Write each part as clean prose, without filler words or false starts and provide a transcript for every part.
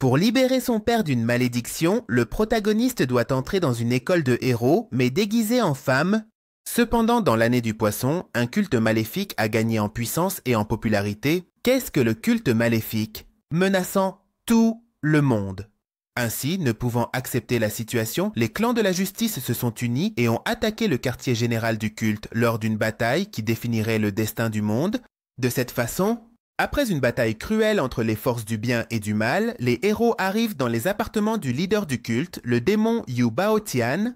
Pour libérer son père d'une malédiction, le protagoniste doit entrer dans une école de héros, mais déguisé en femme. Cependant, dans l'année du poisson, un culte maléfique a gagné en puissance et en popularité. Qu'est-ce que le culte maléfique? Menaçant tout le monde. Ainsi, ne pouvant accepter la situation, les clans de la justice se sont unis et ont attaqué le quartier général du culte lors d'une bataille qui définirait le destin du monde. De cette façon, après une bataille cruelle entre les forces du bien et du mal, les héros arrivent dans les appartements du leader du culte, le démon Yu Baotian.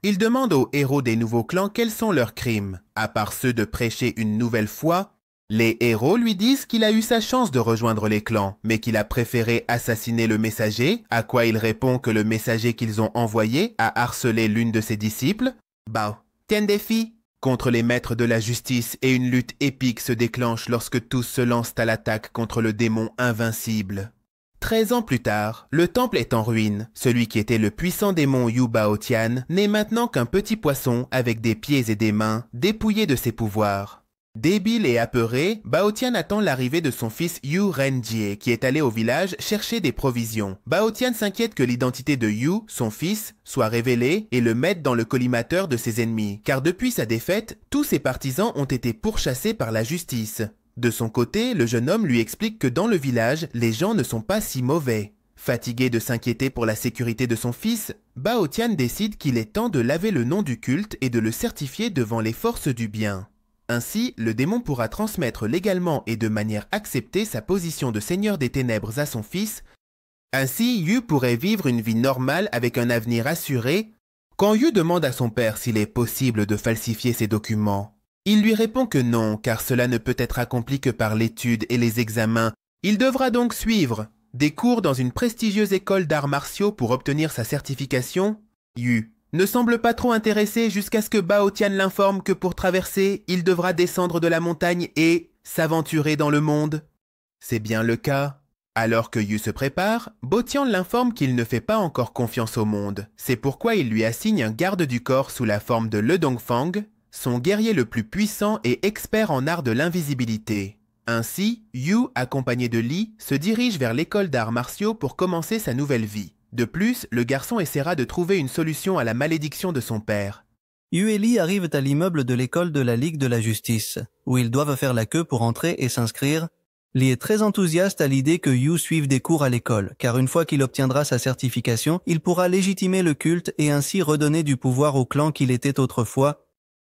Ils demandent aux héros des nouveaux clans quels sont leurs crimes. À part ceux de prêcher une nouvelle foi, les héros lui disent qu'il a eu sa chance de rejoindre les clans, mais qu'il a préféré assassiner le messager, à quoi il répond que le messager qu'ils ont envoyé a harcelé l'une de ses disciples. Bao tiens défi contre les maîtres de la justice et une lutte épique se déclenche lorsque tous se lancent à l'attaque contre le démon invincible. 13 ans plus tard, le temple est en ruine. Celui qui était le puissant démon Yu Baotian n'est maintenant qu'un petit poisson avec des pieds et des mains, dépouillé de ses pouvoirs. Débile et apeuré, Baotian attend l'arrivée de son fils Yu Renjie, qui est allé au village chercher des provisions. Baotian s'inquiète que l'identité de Yu, son fils, soit révélée et le mette dans le collimateur de ses ennemis, car depuis sa défaite, tous ses partisans ont été pourchassés par la justice. De son côté, le jeune homme lui explique que dans le village, les gens ne sont pas si mauvais. Fatigué de s'inquiéter pour la sécurité de son fils, Baotian décide qu'il est temps de laver le nom du culte et de le certifier devant les forces du bien. Ainsi, le démon pourra transmettre légalement et de manière acceptée sa position de seigneur des ténèbres à son fils. Ainsi, Yu pourrait vivre une vie normale avec un avenir assuré. Quand Yu demande à son père s'il est possible de falsifier ses documents, il lui répond que non, car cela ne peut être accompli que par l'étude et les examens. Il devra donc suivre des cours dans une prestigieuse école d'arts martiaux pour obtenir sa certification. Yu ne semble pas trop intéressé jusqu'à ce que Baotian l'informe que pour traverser, il devra descendre de la montagne et s'aventurer dans le monde. C'est bien le cas. Alors que Yu se prépare, Baotian l'informe qu'il ne fait pas encore confiance au monde. C'est pourquoi il lui assigne un garde du corps sous la forme de Le Dongfang, son guerrier le plus puissant et expert en art de l'invisibilité. Ainsi, Yu, accompagné de Li, se dirige vers l'école d'arts martiaux pour commencer sa nouvelle vie. De plus, le garçon essaiera de trouver une solution à la malédiction de son père. Yu et Li arrivent à l'immeuble de l'école de la Ligue de la Justice, où ils doivent faire la queue pour entrer et s'inscrire. Li est très enthousiaste à l'idée que Yu suive des cours à l'école, car une fois qu'il obtiendra sa certification, il pourra légitimer le culte et ainsi redonner du pouvoir au clan qu'il était autrefois.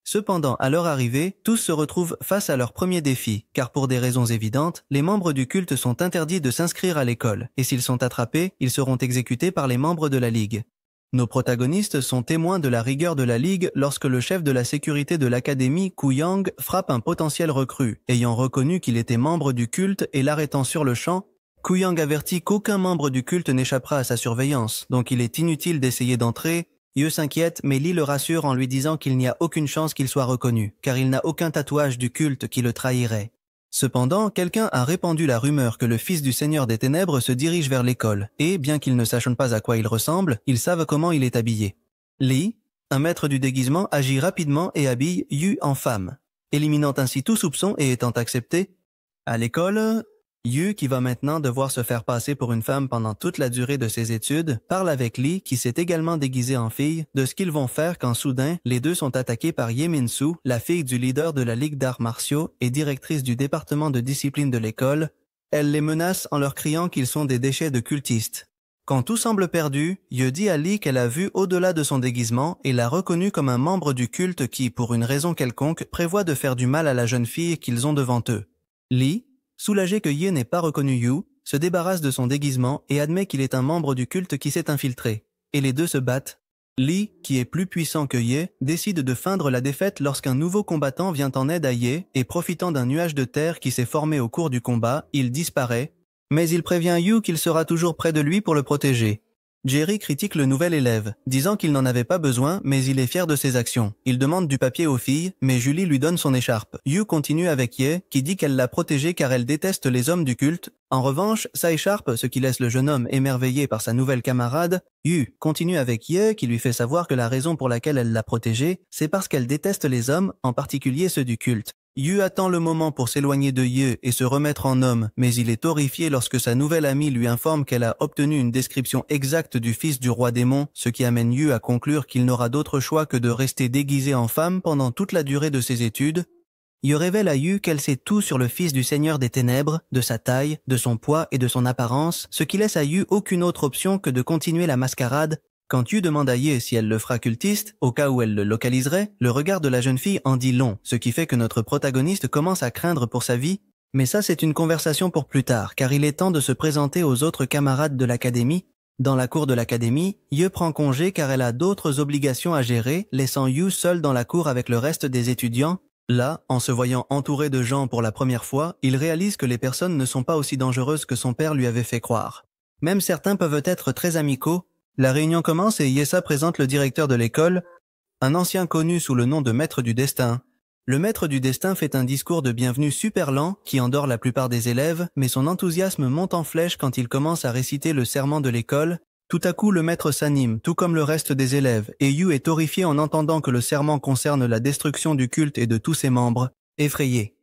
Cependant, à leur arrivée, tous se retrouvent face à leur premier défi, car pour des raisons évidentes, les membres du culte sont interdits de s'inscrire à l'école, et s'ils sont attrapés, ils seront exécutés par les membres de la Ligue. Nos protagonistes sont témoins de la rigueur de la Ligue lorsque le chef de la sécurité de l'académie, Ku Yang, frappe un potentiel recrue, ayant reconnu qu'il était membre du culte et l'arrêtant sur le champ. Ku Yang avertit qu'aucun membre du culte n'échappera à sa surveillance, donc il est inutile d'essayer d'entrer. Yu s'inquiète, mais Li le rassure en lui disant qu'il n'y a aucune chance qu'il soit reconnu, car il n'a aucun tatouage du culte qui le trahirait. Cependant, quelqu'un a répandu la rumeur que le fils du Seigneur des Ténèbres se dirige vers l'école, et bien qu'ils ne sachent pas à quoi il ressemble, ils savent comment il est habillé. Li, un maître du déguisement, agit rapidement et habille Yu en femme, éliminant ainsi tout soupçon et étant accepté. À l'école, Yu, qui va maintenant devoir se faire passer pour une femme pendant toute la durée de ses études, parle avec Li, qui s'est également déguisée en fille, de ce qu'ils vont faire quand soudain, les deux sont attaqués par Ye Min-su, la fille du leader de la Ligue d'arts martiaux et directrice du département de discipline de l'école. Elle les menace en leur criant qu'ils sont des déchets de cultistes. Quand tout semble perdu, Yu dit à Li qu'elle a vu au-delà de son déguisement et l'a reconnu comme un membre du culte qui, pour une raison quelconque, prévoit de faire du mal à la jeune fille qu'ils ont devant eux. Li, soulagé que Ye n'ait pas reconnu Yu, se débarrasse de son déguisement et admet qu'il est un membre du culte qui s'est infiltré. Et les deux se battent. Li, qui est plus puissant que Ye, décide de feindre la défaite lorsqu'un nouveau combattant vient en aide à Ye et profitant d'un nuage de terre qui s'est formé au cours du combat, il disparaît. Mais il prévient Yu qu'il sera toujours près de lui pour le protéger. Jerry critique le nouvel élève, disant qu'il n'en avait pas besoin, mais il est fier de ses actions. Il demande du papier aux filles, mais Julie lui donne son écharpe. Yu continue avec Ye, qui dit qu'elle l'a protégée car elle déteste les hommes du culte. En revanche, sa écharpe, ce qui laisse le jeune homme émerveillé par sa nouvelle camarade. Yu continue avec Ye, qui lui fait savoir que la raison pour laquelle elle l'a protégée, c'est parce qu'elle déteste les hommes, en particulier ceux du culte. Yu attend le moment pour s'éloigner de Ye et se remettre en homme, mais il est horrifié lorsque sa nouvelle amie lui informe qu'elle a obtenu une description exacte du fils du roi démon, ce qui amène Yu à conclure qu'il n'aura d'autre choix que de rester déguisé en femme pendant toute la durée de ses études. Ye révèle à Yu qu'elle sait tout sur le fils du Seigneur des Ténèbres, de sa taille, de son poids et de son apparence, ce qui laisse à Yu aucune autre option que de continuer la mascarade. Quand Yu demande à Ye si elle le fera cultiste, au cas où elle le localiserait, le regard de la jeune fille en dit long, ce qui fait que notre protagoniste commence à craindre pour sa vie. Mais ça, c'est une conversation pour plus tard, car il est temps de se présenter aux autres camarades de l'académie. Dans la cour de l'académie, Ye prend congé car elle a d'autres obligations à gérer, laissant Yu seul dans la cour avec le reste des étudiants. Là, en se voyant entouré de gens pour la première fois, il réalise que les personnes ne sont pas aussi dangereuses que son père lui avait fait croire. Même certains peuvent être très amicaux. La réunion commence et Yessa présente le directeur de l'école, un ancien connu sous le nom de Maître du Destin. Le Maître du Destin fait un discours de bienvenue super lent qui endort la plupart des élèves, mais son enthousiasme monte en flèche quand il commence à réciter le serment de l'école. Tout à coup, le maître s'anime, tout comme le reste des élèves, et Yu est horrifié en entendant que le serment concerne la destruction du culte et de tous ses membres. Effrayé.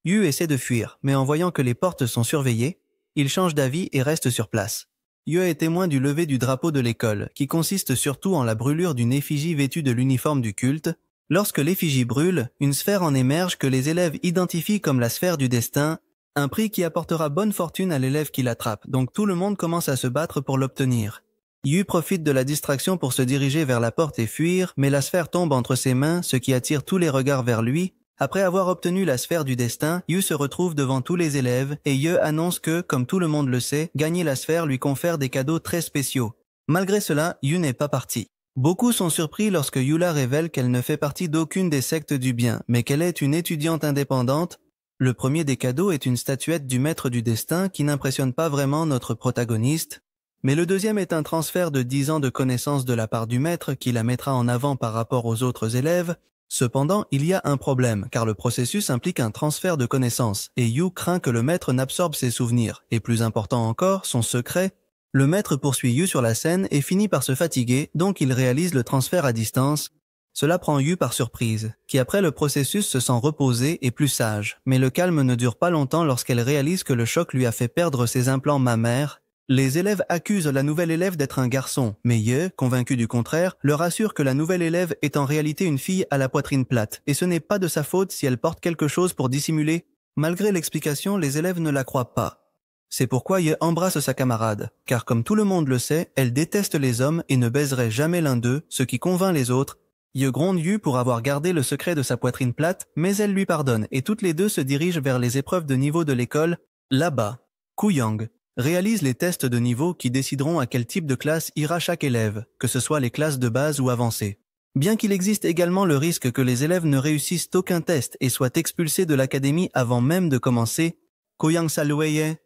Yu essaie de fuir, mais en voyant que les portes sont surveillées, il change d'avis et reste sur place. Yu est témoin du lever du drapeau de l'école, qui consiste surtout en la brûlure d'une effigie vêtue de l'uniforme du culte. Lorsque l'effigie brûle, une sphère en émerge que les élèves identifient comme la sphère du destin, un prix qui apportera bonne fortune à l'élève qui l'attrape, donc tout le monde commence à se battre pour l'obtenir. Yu profite de la distraction pour se diriger vers la porte et fuir, mais la sphère tombe entre ses mains, ce qui attire tous les regards vers lui. Après avoir obtenu la sphère du destin, Yu se retrouve devant tous les élèves et Ye annonce que, comme tout le monde le sait, gagner la sphère lui confère des cadeaux très spéciaux. Malgré cela, Yu n'est pas parti. Beaucoup sont surpris lorsque Yula révèle qu'elle ne fait partie d'aucune des sectes du bien, mais qu'elle est une étudiante indépendante. Le premier des cadeaux est une statuette du Maître du Destin qui n'impressionne pas vraiment notre protagoniste. Mais le deuxième est un transfert de 10 ans de connaissances de la part du maître qui la mettra en avant par rapport aux autres élèves. Cependant, il y a un problème, car le processus implique un transfert de connaissances, et Yu craint que le maître n'absorbe ses souvenirs, et plus important encore, son secret. Le maître poursuit Yu sur la scène et finit par se fatiguer, donc il réalise le transfert à distance. Cela prend Yu par surprise, qui après le processus se sent reposé et plus sage, mais le calme ne dure pas longtemps lorsqu'elle réalise que le choc lui a fait perdre ses implants mammaires. Les élèves accusent la nouvelle élève d'être un garçon, mais Ye, convaincu du contraire, leur assure que la nouvelle élève est en réalité une fille à la poitrine plate, et ce n'est pas de sa faute si elle porte quelque chose pour dissimuler. Malgré l'explication, les élèves ne la croient pas. C'est pourquoi Ye embrasse sa camarade, car comme tout le monde le sait, elle déteste les hommes et ne baiserait jamais l'un d'eux, ce qui convainc les autres. Ye gronde Yu pour avoir gardé le secret de sa poitrine plate, mais elle lui pardonne, et toutes les deux se dirigent vers les épreuves de niveau de l'école. Là-bas, Kuyang réalise les tests de niveau qui décideront à quel type de classe ira chaque élève, que ce soit les classes de base ou avancées. Bien qu'il existe également le risque que les élèves ne réussissent aucun test et soient expulsés de l'académie avant même de commencer, Kuyang salueye,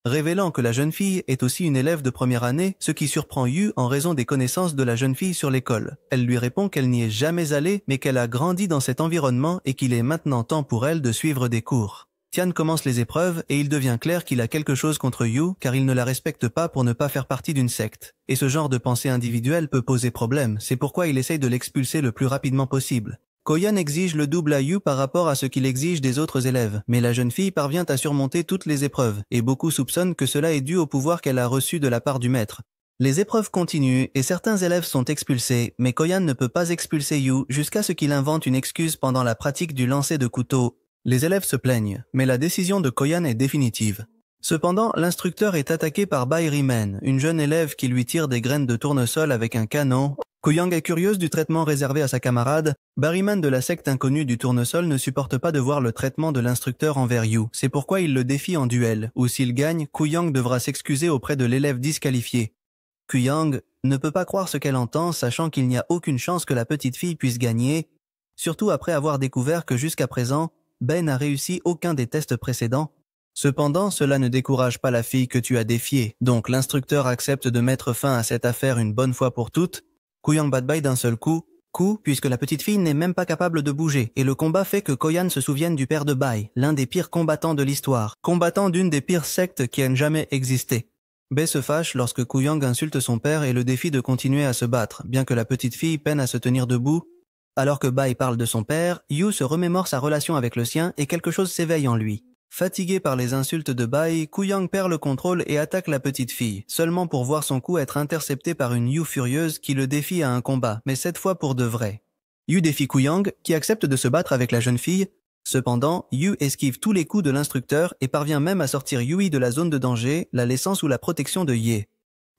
révélant que la jeune fille est aussi une élève de première année, ce qui surprend Yu en raison des connaissances de la jeune fille sur l'école. Elle lui répond qu'elle n'y est jamais allée, mais qu'elle a grandi dans cet environnement et qu'il est maintenant temps pour elle de suivre des cours. Tian commence les épreuves et il devient clair qu'il a quelque chose contre Yu car il ne la respecte pas pour ne pas faire partie d'une secte. Et ce genre de pensée individuelle peut poser problème, c'est pourquoi il essaye de l'expulser le plus rapidement possible. Koyan exige le double à Yu par rapport à ce qu'il exige des autres élèves, mais la jeune fille parvient à surmonter toutes les épreuves, et beaucoup soupçonnent que cela est dû au pouvoir qu'elle a reçu de la part du maître. Les épreuves continuent et certains élèves sont expulsés, mais Koyan ne peut pas expulser Yu jusqu'à ce qu'il invente une excuse pendant la pratique du lancer de couteau. Les élèves se plaignent, mais la décision de Koyan est définitive. Cependant, l'instructeur est attaqué par Bai Rimen, une jeune élève qui lui tire des graines de tournesol avec un canon. Kuyang est curieuse du traitement réservé à sa camarade. Bariman de la secte inconnue du tournesol ne supporte pas de voir le traitement de l'instructeur envers Yu. C'est pourquoi il le défie en duel, où s'il gagne, Kuyang devra s'excuser auprès de l'élève disqualifié. Kuyang ne peut pas croire ce qu'elle entend, sachant qu'il n'y a aucune chance que la petite fille puisse gagner, surtout après avoir découvert que jusqu'à présent, Ben n'a réussi aucun des tests précédents. Cependant, cela ne décourage pas la fille que tu as défiée, donc l'instructeur accepte de mettre fin à cette affaire une bonne fois pour toutes. Kuyang bat Bai d'un seul coup, puisque la petite fille n'est même pas capable de bouger, et le combat fait que Koyan se souvienne du père de Bai, l'un des pires combattants de l'histoire, combattant d'une des pires sectes qui aient jamais existé. Bai se fâche lorsque Kuyang insulte son père et le défie de continuer à se battre, bien que la petite fille peine à se tenir debout. Alors que Bai parle de son père, Yu se remémore sa relation avec le sien et quelque chose s'éveille en lui. Fatigué par les insultes de Bai, Kuyang perd le contrôle et attaque la petite fille, seulement pour voir son coup être intercepté par une Yu furieuse qui le défie à un combat, mais cette fois pour de vrai. Yu défie Kuyang, qui accepte de se battre avec la jeune fille. Cependant, Yu esquive tous les coups de l'instructeur et parvient même à sortir Yui de la zone de danger, la laissant sous la protection de Ye.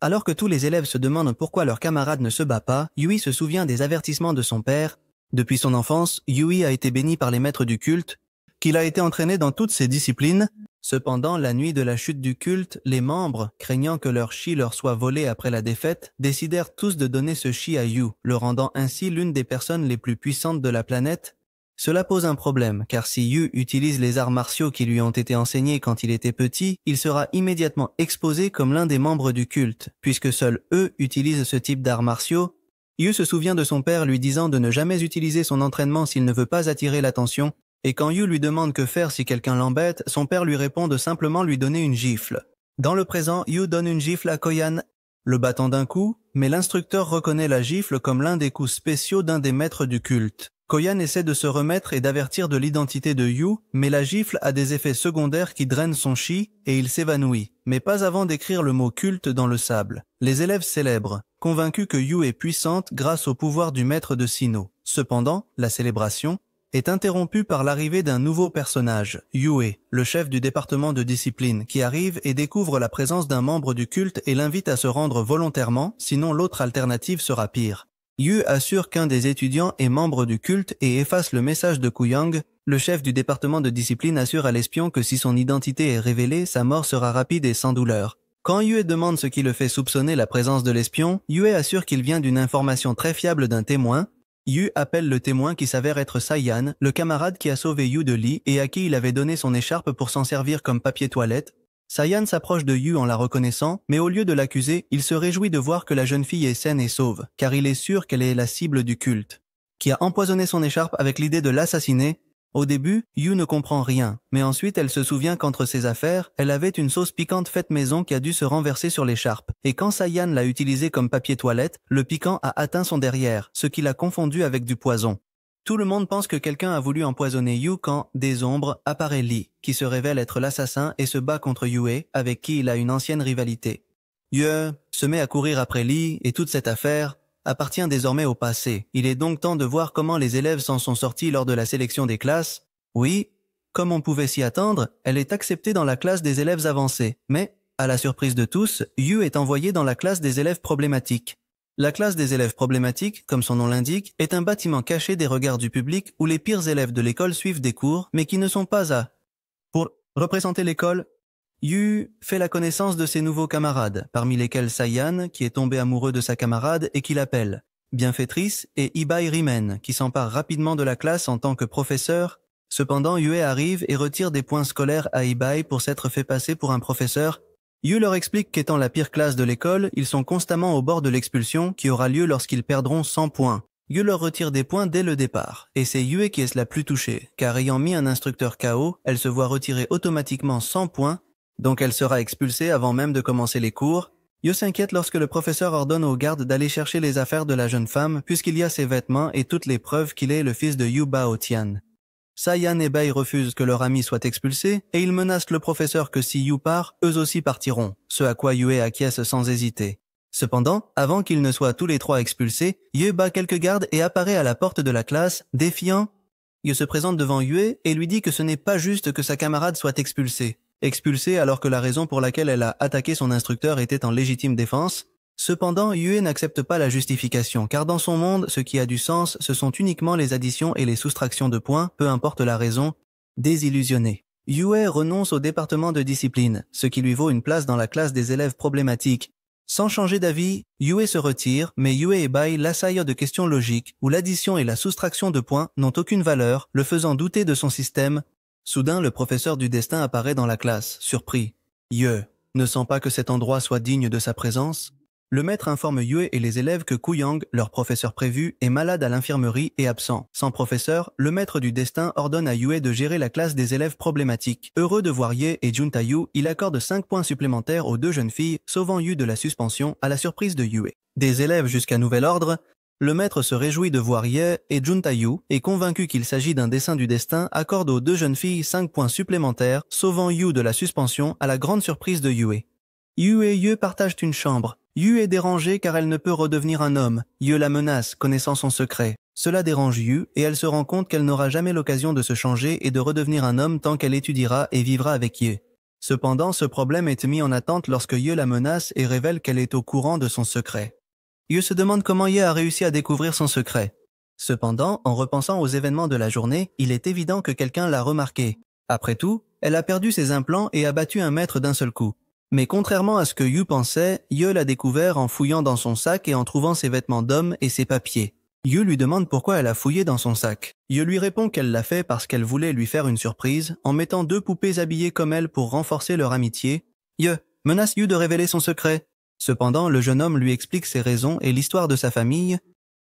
Alors que tous les élèves se demandent pourquoi leur camarade ne se bat pas, Yui se souvient des avertissements de son père. Depuis son enfance, Yui a été béni par les maîtres du culte, qu'il a été entraîné dans toutes ses disciplines. Cependant, la nuit de la chute du culte, les membres, craignant que leur chi leur soit volé après la défaite, décidèrent tous de donner ce chi à Yu, le rendant ainsi l'une des personnes les plus puissantes de la planète. Cela pose un problème, car si Yu utilise les arts martiaux qui lui ont été enseignés quand il était petit, il sera immédiatement exposé comme l'un des membres du culte, puisque seuls eux utilisent ce type d'arts martiaux. Yu se souvient de son père lui disant de ne jamais utiliser son entraînement s'il ne veut pas attirer l'attention, et quand Yu lui demande que faire si quelqu'un l'embête, son père lui répond de simplement lui donner une gifle. Dans le présent, Yu donne une gifle à Koyan, le battant d'un coup, mais l'instructeur reconnaît la gifle comme l'un des coups spéciaux d'un des maîtres du culte. Koyan essaie de se remettre et d'avertir de l'identité de Yu, mais la gifle a des effets secondaires qui drainent son chi et il s'évanouit, mais pas avant d'écrire le mot culte dans le sable. Les élèves célèbrent, convaincus que Yu est puissante grâce au pouvoir du maître de Sinnoh. Cependant, la célébration est interrompue par l'arrivée d'un nouveau personnage, Yue, le chef du département de discipline, qui arrive et découvre la présence d'un membre du culte et l'invite à se rendre volontairement, sinon l'autre alternative sera pire. Yu assure qu'un des étudiants est membre du culte et efface le message de Kuyang. Le chef du département de discipline assure à l'espion que si son identité est révélée, sa mort sera rapide et sans douleur. Quand Yue demande ce qui le fait soupçonner la présence de l'espion, Yue assure qu'il vient d'une information très fiable d'un témoin. Yu appelle le témoin qui s'avère être Saiyan, le camarade qui a sauvé Yu de Lee et à qui il avait donné son écharpe pour s'en servir comme papier toilette. Saiyan s'approche de Yu en la reconnaissant, mais au lieu de l'accuser, il se réjouit de voir que la jeune fille est saine et sauve, car il est sûr qu'elle est la cible du culte, qui a empoisonné son écharpe avec l'idée de l'assassiner. Au début, Yu ne comprend rien, mais ensuite elle se souvient qu'entre ses affaires, elle avait une sauce piquante faite maison qui a dû se renverser sur l'écharpe, et quand Saiyan l'a utilisée comme papier toilette, le piquant a atteint son derrière, ce qui l'a confondu avec du poison. Tout le monde pense que quelqu'un a voulu empoisonner Yu quand, des ombres, apparaît Lee, qui se révèle être l'assassin et se bat contre Yue, avec qui il a une ancienne rivalité. Yue se met à courir après Lee et toute cette affaire appartient désormais au passé. Il est donc temps de voir comment les élèves s'en sont sortis lors de la sélection des classes. Oui, comme on pouvait s'y attendre, elle est acceptée dans la classe des élèves avancés, mais, à la surprise de tous, Yu est envoyé dans la classe des élèves problématiques. La classe des élèves problématiques, comme son nom l'indique, est un bâtiment caché des regards du public où les pires élèves de l'école suivent des cours, mais qui ne sont pas à. Pour représenter l'école, Yu fait la connaissance de ses nouveaux camarades, parmi lesquels Saiyan, qui est tombé amoureux de sa camarade et qui l'appelle Bienfaitrice, et Ibai Rimen, qui s'empare rapidement de la classe en tant que professeur. Cependant, Yue arrive et retire des points scolaires à Ibai pour s'être fait passer pour un professeur. Yu leur explique qu'étant la pire classe de l'école, ils sont constamment au bord de l'expulsion qui aura lieu lorsqu'ils perdront 100 points. Yu leur retire des points dès le départ, et c'est Yue qui est la plus touchée, car ayant mis un instructeur KO, elle se voit retirer automatiquement 100 points, donc elle sera expulsée avant même de commencer les cours. Yu s'inquiète lorsque le professeur ordonne aux gardes d'aller chercher les affaires de la jeune femme, puisqu'il y a ses vêtements et toutes les preuves qu'il est le fils de Yu Baotian. Saiyan et Bai refusent que leur ami soit expulsé et ils menacent le professeur que si Yu part, eux aussi partiront, ce à quoi Yue acquiesce sans hésiter. Cependant, avant qu'ils ne soient tous les trois expulsés, Yue bat quelques gardes et apparaît à la porte de la classe, défiant. Yu se présente devant Yue et lui dit que ce n'est pas juste que sa camarade soit expulsée. Expulsée alors que la raison pour laquelle elle a attaqué son instructeur était en légitime défense. Cependant, Yue n'accepte pas la justification, car dans son monde, ce qui a du sens, ce sont uniquement les additions et les soustractions de points, peu importe la raison. Désillusionné. Yue renonce au département de discipline, ce qui lui vaut une place dans la classe des élèves problématiques. Sans changer d'avis, Yue se retire, mais Yue et Bai l'assaillent de questions logiques, où l'addition et la soustraction de points n'ont aucune valeur, le faisant douter de son système. Soudain, le professeur du destin apparaît dans la classe, surpris. Yue ne sent pas que cet endroit soit digne de sa présence. Le maître informe Yue et les élèves que Kuyang, leur professeur prévu, est malade à l'infirmerie et absent. Sans professeur, le maître du destin ordonne à Yue de gérer la classe des élèves problématiques. Heureux de voir Ye et Juntayu, il accorde 5 points supplémentaires aux deux jeunes filles, sauvant Yu de la suspension à la surprise de Yue. Des élèves jusqu'à nouvel ordre, Le maître se réjouit de voir Ye et Junta Yu et convaincu qu'il s'agit d'un dessein du destin, accorde aux deux jeunes filles 5 points supplémentaires, sauvant Yu de la suspension à la grande surprise de Yue. Yu et Ye partagent une chambre. Yu est dérangée car elle ne peut redevenir un homme. Ye la menace, connaissant son secret. Cela dérange Yu et elle se rend compte qu'elle n'aura jamais l'occasion de se changer et de redevenir un homme tant qu'elle étudiera et vivra avec Ye. Cependant, ce problème est mis en attente lorsque Ye la menace et révèle qu'elle est au courant de son secret. Ye se demande comment Ye a réussi à découvrir son secret. Cependant, en repensant aux événements de la journée, il est évident que quelqu'un l'a remarqué. Après tout, elle a perdu ses implants et a battu un maître d'un seul coup. Mais contrairement à ce que Yu pensait, Ye l'a découvert en fouillant dans son sac et en trouvant ses vêtements d'homme et ses papiers. Ye lui demande pourquoi elle a fouillé dans son sac. Ye lui répond qu'elle l'a fait parce qu'elle voulait lui faire une surprise en mettant 2 poupées habillées comme elle pour renforcer leur amitié. Ye menace Yu de révéler son secret. Cependant, le jeune homme lui explique ses raisons et l'histoire de sa famille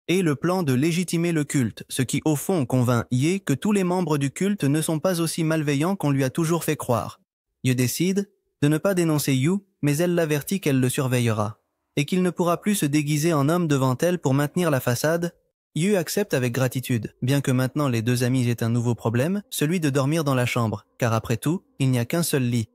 et le plan de légitimer le culte, ce qui au fond convainc Ye que tous les membres du culte ne sont pas aussi malveillants qu'on lui a toujours fait croire. Ye décide de ne pas dénoncer Yu, mais elle l'avertit qu'elle le surveillera et qu'il ne pourra plus se déguiser en homme devant elle pour maintenir la façade. Yu accepte avec gratitude, bien que maintenant les deux amis aient un nouveau problème, celui de dormir dans la chambre, car après tout, il n'y a qu'un seul lit.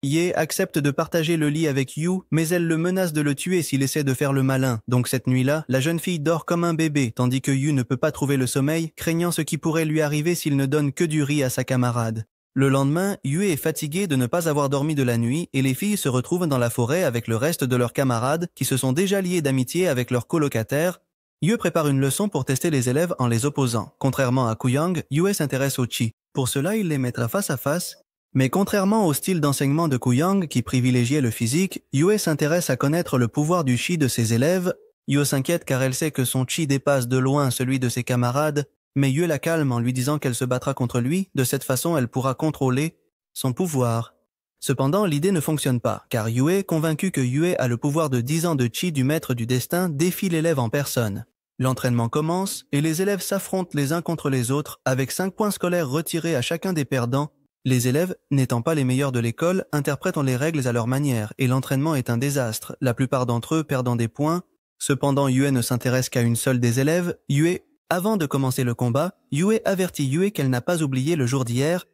Ye accepte de partager le lit avec Yu, mais elle le menace de le tuer s'il essaie de faire le malin. Donc cette nuit-là, la jeune fille dort comme un bébé, tandis que Yu ne peut pas trouver le sommeil, craignant ce qui pourrait lui arriver s'il ne donne que du riz à sa camarade. Le lendemain, Yu est fatiguée de ne pas avoir dormi de la nuit et les filles se retrouvent dans la forêt avec le reste de leurs camarades qui se sont déjà liés d'amitié avec leurs colocataires. Yu prépare une leçon pour tester les élèves en les opposant. Contrairement à Kuyang, Yue s'intéresse au Chi. Pour cela, il les mettra face à face. Mais contrairement au style d'enseignement de Kuyang qui privilégiait le physique, Yue s'intéresse à connaître le pouvoir du Chi de ses élèves. Yue s'inquiète car elle sait que son Chi dépasse de loin celui de ses camarades, mais Yue la calme en lui disant qu'elle se battra contre lui, de cette façon elle pourra contrôler son pouvoir. Cependant, l'idée ne fonctionne pas, car Yue, convaincu que Yue a le pouvoir de 10 ans de Chi du maître du destin, défie l'élève en personne. L'entraînement commence et les élèves s'affrontent les uns contre les autres avec 5 points scolaires retirés à chacun des perdants. Les élèves, n'étant pas les meilleurs de l'école, interprètent les règles à leur manière et l'entraînement est un désastre, la plupart d'entre eux perdant des points. Cependant, Yue ne s'intéresse qu'à une seule des élèves, Yue. Avant de commencer le combat, Yue avertit Yue qu'elle n'a pas oublié le jour d'hier.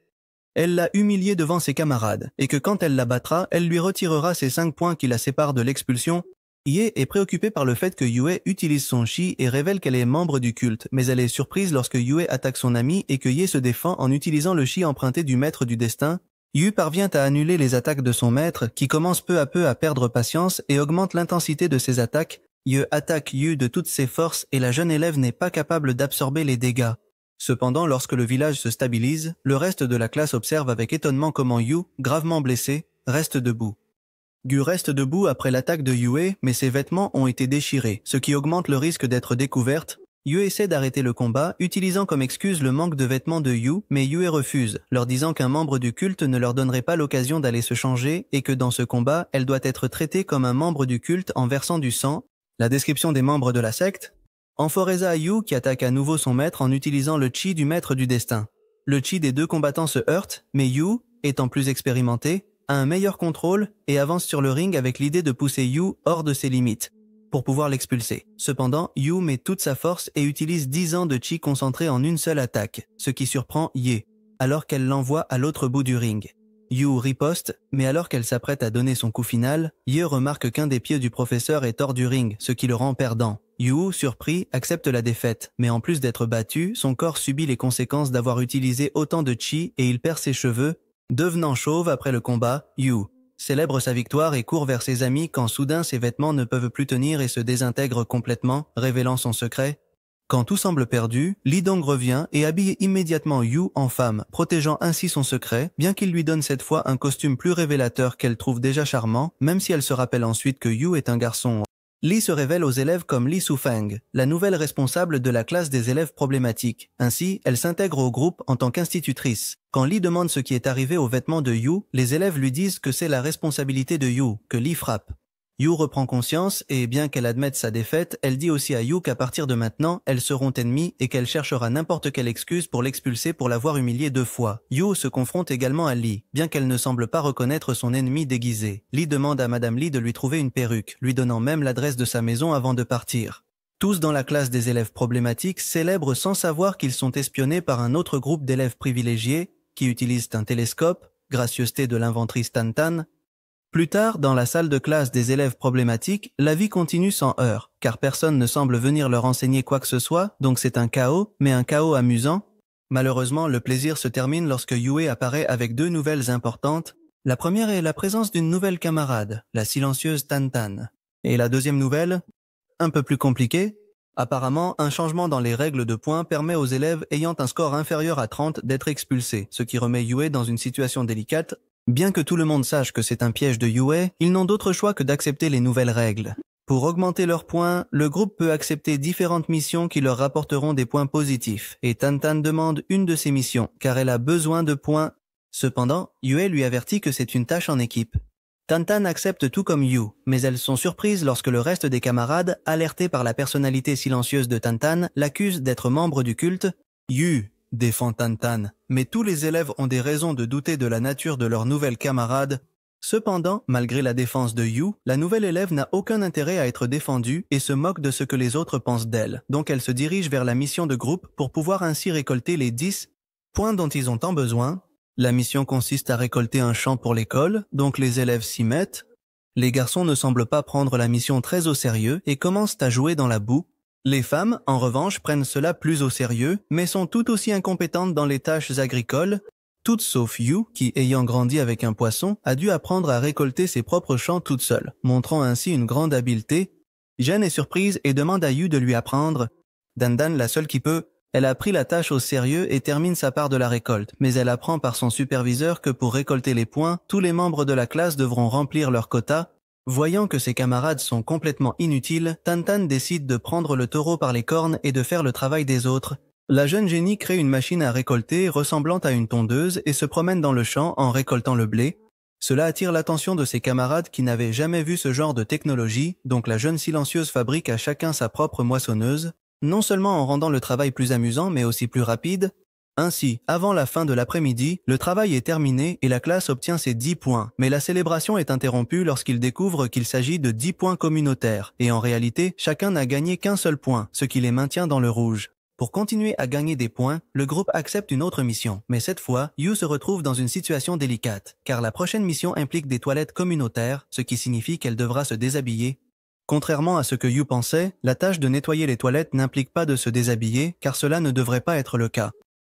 Elle l'a humiliée devant ses camarades et que quand elle la battra, elle lui retirera ses 5 points qui la séparent de l'expulsion. Ye est préoccupée par le fait que Yue utilise son chi et révèle qu'elle est membre du culte, mais elle est surprise lorsque Yue attaque son ami et que Ye se défend en utilisant le chi emprunté du maître du destin. Yu parvient à annuler les attaques de son maître, qui commence peu à peu à perdre patience et augmente l'intensité de ses attaques. Ye attaque Yu de toutes ses forces et la jeune élève n'est pas capable d'absorber les dégâts. Cependant, lorsque le village se stabilise, le reste de la classe observe avec étonnement comment Yu, gravement blessé, reste debout. Yu reste debout après l'attaque de Yue, mais ses vêtements ont été déchirés, ce qui augmente le risque d'être découverte. Yue essaie d'arrêter le combat, utilisant comme excuse le manque de vêtements de Yu, mais Yue refuse, leur disant qu'un membre du culte ne leur donnerait pas l'occasion d'aller se changer et que dans ce combat, elle doit être traitée comme un membre du culte en versant du sang. La description des membres de la secte. Enforeza Yu qui attaque à nouveau son maître en utilisant le chi du maître du destin. Le chi des deux combattants se heurte, mais Yu, étant plus expérimenté, a un meilleur contrôle et avance sur le ring avec l'idée de pousser Yu hors de ses limites, pour pouvoir l'expulser. Cependant, Yu met toute sa force et utilise 10 ans de chi concentré en une seule attaque, ce qui surprend Ye, alors qu'elle l'envoie à l'autre bout du ring. Yu riposte, mais alors qu'elle s'apprête à donner son coup final, Ye remarque qu'un des pieds du professeur est hors du ring, ce qui le rend perdant. Yu, surpris, accepte la défaite, mais en plus d'être battu, son corps subit les conséquences d'avoir utilisé autant de chi et il perd ses cheveux. Devenant chauve après le combat, Yu célèbre sa victoire et court vers ses amis quand soudain ses vêtements ne peuvent plus tenir et se désintègrent complètement, révélant son secret. Quand tout semble perdu, Li Dong revient et habille immédiatement Yu en femme, protégeant ainsi son secret, bien qu'il lui donne cette fois un costume plus révélateur qu'elle trouve déjà charmant, même si elle se rappelle ensuite que Yu est un garçon. Li se révèle aux élèves comme Li Sufeng, la nouvelle responsable de la classe des élèves problématiques. Ainsi, elle s'intègre au groupe en tant qu'institutrice. Quand Li demande ce qui est arrivé aux vêtements de Yu, les élèves lui disent que c'est la responsabilité de Yu, que Li frappe. Yu reprend conscience et bien qu'elle admette sa défaite, elle dit aussi à Yu qu'à partir de maintenant, elles seront ennemies et qu'elle cherchera n'importe quelle excuse pour l'expulser pour l'avoir humiliée 2 fois. Yu se confronte également à Li, bien qu'elle ne semble pas reconnaître son ennemi déguisé. Li demande à Madame Li de lui trouver une perruque, lui donnant même l'adresse de sa maison avant de partir. Tous dans la classe des élèves problématiques célèbrent sans savoir qu'ils sont espionnés par un autre groupe d'élèves privilégiés qui utilisent un télescope, gracieuseté de l'inventrice Tantan. Plus tard, dans la salle de classe des élèves problématiques, la vie continue sans heurts, car personne ne semble venir leur enseigner quoi que ce soit, donc c'est un chaos, mais un chaos amusant. Malheureusement, le plaisir se termine lorsque Yue apparaît avec deux nouvelles importantes. La première est la présence d'une nouvelle camarade, la silencieuse Tantan. Et la deuxième nouvelle, un peu plus compliquée. Apparemment, un changement dans les règles de points permet aux élèves ayant un score inférieur à 30 d'être expulsés, ce qui remet Yue dans une situation délicate. Bien que tout le monde sache que c'est un piège de Yue, ils n'ont d'autre choix que d'accepter les nouvelles règles. Pour augmenter leurs points, le groupe peut accepter différentes missions qui leur rapporteront des points positifs, et Tantan demande une de ces missions, car elle a besoin de points. Cependant, Yue lui avertit que c'est une tâche en équipe. Tantan accepte tout comme Yu, mais elles sont surprises lorsque le reste des camarades, alertés par la personnalité silencieuse de Tantan, l'accusent d'être membre du culte. Yu défend Tantan, mais tous les élèves ont des raisons de douter de la nature de leur nouvelle camarade. Cependant, malgré la défense de Yu, la nouvelle élève n'a aucun intérêt à être défendue et se moque de ce que les autres pensent d'elle, donc elle se dirige vers la mission de groupe pour pouvoir ainsi récolter les 10 points dont ils ont tant besoin. La mission consiste à récolter un champ pour l'école, donc les élèves s'y mettent. Les garçons ne semblent pas prendre la mission très au sérieux et commencent à jouer dans la boue. Les femmes, en revanche, prennent cela plus au sérieux, mais sont tout aussi incompétentes dans les tâches agricoles, toutes sauf Yu, qui, ayant grandi avec un poisson, a dû apprendre à récolter ses propres champs toute seule, montrant ainsi une grande habileté. Jen est surprise et demande à Yu de lui apprendre. Dandan, la seule qui peut, elle a pris la tâche au sérieux et termine sa part de la récolte, mais elle apprend par son superviseur que pour récolter les points, tous les membres de la classe devront remplir leur quota. Voyant que ses camarades sont complètement inutiles, Tantan décide de prendre le taureau par les cornes et de faire le travail des autres. La jeune génie crée une machine à récolter ressemblant à une tondeuse et se promène dans le champ en récoltant le blé. Cela attire l'attention de ses camarades qui n'avaient jamais vu ce genre de technologie, donc la jeune silencieuse fabrique à chacun sa propre moissonneuse, non seulement en rendant le travail plus amusant mais aussi plus rapide. Ainsi, avant la fin de l'après-midi, le travail est terminé et la classe obtient ses 10 points, mais la célébration est interrompue lorsqu'ils découvrent qu'il s'agit de 10 points communautaires, et en réalité, chacun n'a gagné qu'un seul point, ce qui les maintient dans le rouge. Pour continuer à gagner des points, le groupe accepte une autre mission, mais cette fois, Yu se retrouve dans une situation délicate, car la prochaine mission implique des toilettes communautaires, ce qui signifie qu'elle devra se déshabiller. Contrairement à ce que Yu pensait, la tâche de nettoyer les toilettes n'implique pas de se déshabiller, car cela ne devrait pas être le cas.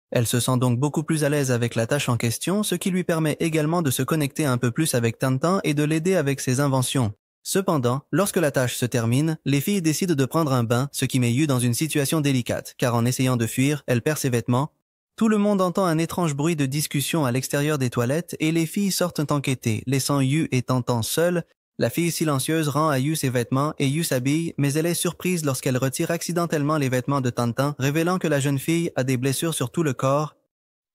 Elle se sent donc beaucoup plus à l'aise avec la tâche en question, ce qui lui permet également de se connecter un peu plus avec Tantan et de l'aider avec ses inventions. Cependant, lorsque la tâche se termine, les filles décident de prendre un bain, ce qui met Yu dans une situation délicate, car en essayant de fuir, elle perd ses vêtements. Tout le monde entend un étrange bruit de discussion à l'extérieur des toilettes et les filles sortent enquêter, laissant Yu et Tantan seuls. La fille silencieuse rend à Yu ses vêtements et Yu s'habille, mais elle est surprise lorsqu'elle retire accidentellement les vêtements de Tantan, révélant que la jeune fille a des blessures sur tout le corps.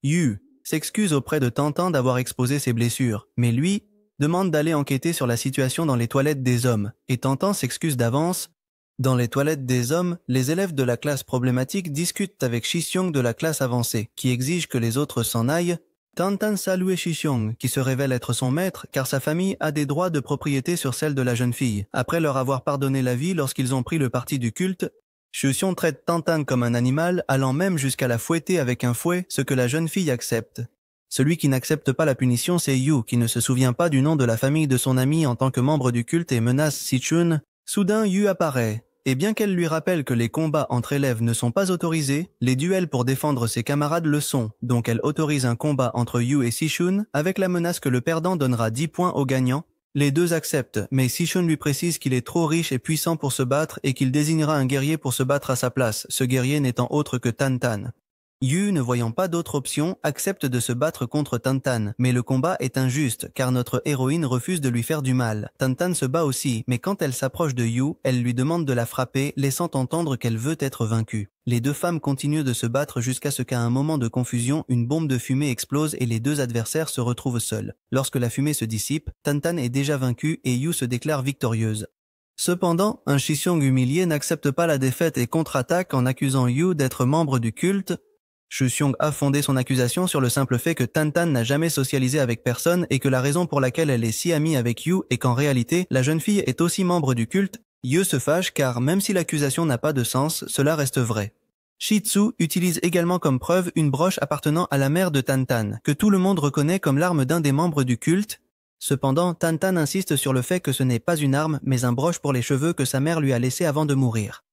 Yu s'excuse auprès de Tantan d'avoir exposé ses blessures, mais lui demande d'aller enquêter sur la situation dans les toilettes des hommes, et Tantan s'excuse d'avance. Dans les toilettes des hommes, les élèves de la classe problématique discutent avec Shixiong de la classe avancée, qui exige que les autres s'en aillent. Tantan salue Shixiong, qui se révèle être son maître, car sa famille a des droits de propriété sur celle de la jeune fille. Après leur avoir pardonné la vie lorsqu'ils ont pris le parti du culte, Shixiong traite Tantan comme un animal, allant même jusqu'à la fouetter avec un fouet, ce que la jeune fille accepte. Celui qui n'accepte pas la punition, c'est Yu, qui ne se souvient pas du nom de la famille de son ami en tant que membre du culte et menace Sichun. Soudain, Yu apparaît, et bien qu'elle lui rappelle que les combats entre élèves ne sont pas autorisés, les duels pour défendre ses camarades le sont, donc elle autorise un combat entre Yu et Sichun, avec la menace que le perdant donnera 10 points au gagnant. Les deux acceptent, mais Sichun lui précise qu'il est trop riche et puissant pour se battre et qu'il désignera un guerrier pour se battre à sa place, ce guerrier n'étant autre que Tantan. Yu, ne voyant pas d'autre option, accepte de se battre contre Tantan, mais le combat est injuste, car notre héroïne refuse de lui faire du mal. Tantan se bat aussi, mais quand elle s'approche de Yu, elle lui demande de la frapper, laissant entendre qu'elle veut être vaincue. Les deux femmes continuent de se battre jusqu'à ce qu'à un moment de confusion, une bombe de fumée explose et les deux adversaires se retrouvent seuls. Lorsque la fumée se dissipe, Tantan est déjà vaincue et Yu se déclare victorieuse. Cependant, un Shixiong humilié n'accepte pas la défaite et contre-attaque en accusant Yu d'être membre du culte. Shixiong a fondé son accusation sur le simple fait que Tantan n'a jamais socialisé avec personne et que la raison pour laquelle elle est si amie avec Yu est qu'en réalité, la jeune fille est aussi membre du culte. Yu se fâche car même si l'accusation n'a pas de sens, cela reste vrai. Shitsu utilise également comme preuve une broche appartenant à la mère de Tantan, que tout le monde reconnaît comme l'arme d'un des membres du culte. Cependant, Tantan insiste sur le fait que ce n'est pas une arme, mais un broche pour les cheveux que sa mère lui a laissé avant de mourir.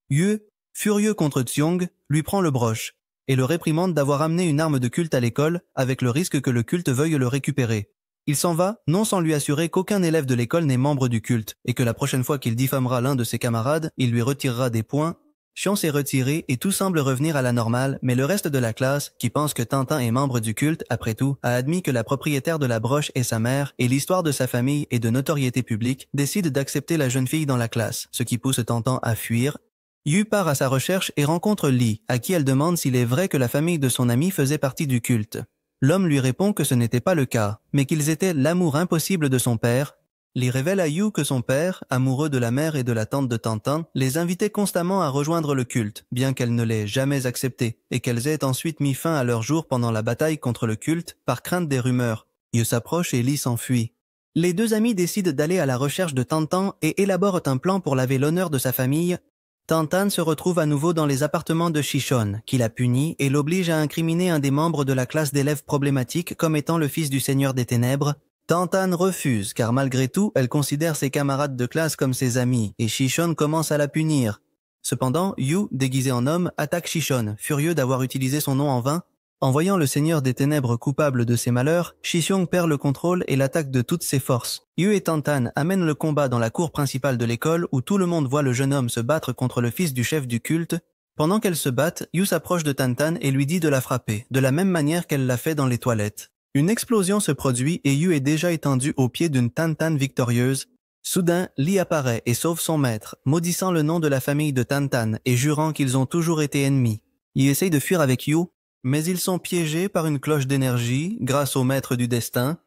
Yu, furieux contre Xiong, lui prend le broche, et le réprimande d'avoir amené une arme de culte à l'école, avec le risque que le culte veuille le récupérer. Il s'en va, non sans lui assurer qu'aucun élève de l'école n'est membre du culte, et que la prochaine fois qu'il diffamera l'un de ses camarades, il lui retirera des points. Xion s'est retiré et tout semble revenir à la normale, mais le reste de la classe, qui pense que Tintin est membre du culte, après tout, a admis que la propriétaire de la broche est sa mère, et l'histoire de sa famille est de notoriété publique, décide d'accepter la jeune fille dans la classe, ce qui pousse Tintin à fuir. Yu part à sa recherche et rencontre Li, à qui elle demande s'il est vrai que la famille de son ami faisait partie du culte. L'homme lui répond que ce n'était pas le cas, mais qu'ils étaient l'amour impossible de son père. Li révèle à Yu que son père, amoureux de la mère et de la tante de Tintin, les invitait constamment à rejoindre le culte, bien qu'elle ne l'ait jamais accepté, et qu'elles aient ensuite mis fin à leur jour pendant la bataille contre le culte, par crainte des rumeurs. Yu s'approche et Li s'enfuit. Les deux amis décident d'aller à la recherche de Tintin et élaborent un plan pour laver l'honneur de sa famille. Tintin se retrouve à nouveau dans les appartements de Shishon, qui la punit et l'oblige à incriminer un des membres de la classe d'élèves problématiques comme étant le fils du Seigneur des Ténèbres. Tintin refuse, car malgré tout, elle considère ses camarades de classe comme ses amis, et Shishon commence à la punir. Cependant, Yu, déguisé en homme, attaque Shishon, furieux d'avoir utilisé son nom en vain. En voyant le Seigneur des Ténèbres coupable de ses malheurs, Shishong perd le contrôle et l'attaque de toutes ses forces. Yu et Tintin amènent le combat dans la cour principale de l'école où tout le monde voit le jeune homme se battre contre le fils du chef du culte. Pendant qu'elles se battent, Yu s'approche de Tintin et lui dit de la frapper, de la même manière qu'elle l'a fait dans les toilettes. Une explosion se produit et Yu est déjà étendu au pied d'une Tintin victorieuse. Soudain, Li apparaît et sauve son maître, maudissant le nom de la famille de Tintin et jurant qu'ils ont toujours été ennemis. Il essaye de fuir avec Yu, mais ils sont piégés par une cloche d'énergie grâce au maître du destin.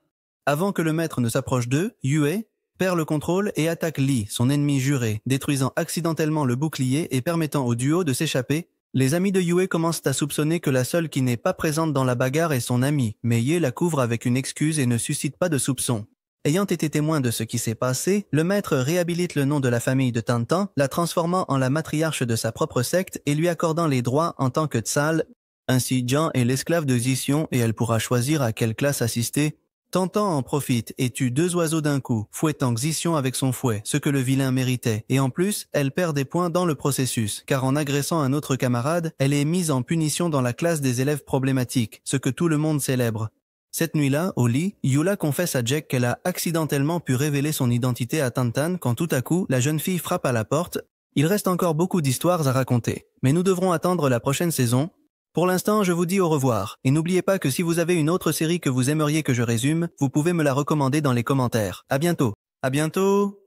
Avant que le maître ne s'approche d'eux, Yue perd le contrôle et attaque Li, son ennemi juré, détruisant accidentellement le bouclier et permettant au duo de s'échapper. Les amis de Yue commencent à soupçonner que la seule qui n'est pas présente dans la bagarre est son amie, mais Ye la couvre avec une excuse et ne suscite pas de soupçons. Ayant été témoin de ce qui s'est passé, le maître réhabilite le nom de la famille de Tintin, la transformant en la matriarche de sa propre secte et lui accordant les droits en tant que Tsal. Ainsi, Jian est l'esclave de Zixion et elle pourra choisir à quelle classe assister. Tintin en profite et tue 2 oiseaux d'un coup, fouettant Zixion avec son fouet, ce que le vilain méritait. Et en plus, elle perd des points dans le processus, car en agressant un autre camarade, elle est mise en punition dans la classe des élèves problématiques, ce que tout le monde célèbre. Cette nuit-là, au lit, Yula confesse à Jack qu'elle a accidentellement pu révéler son identité à Tintin quand tout à coup, la jeune fille frappe à la porte. Il reste encore beaucoup d'histoires à raconter, mais nous devrons attendre la prochaine saison. Pour l'instant, je vous dis au revoir, et n'oubliez pas que si vous avez une autre série que vous aimeriez que je résume, vous pouvez me la recommander dans les commentaires. À bientôt. À bientôt.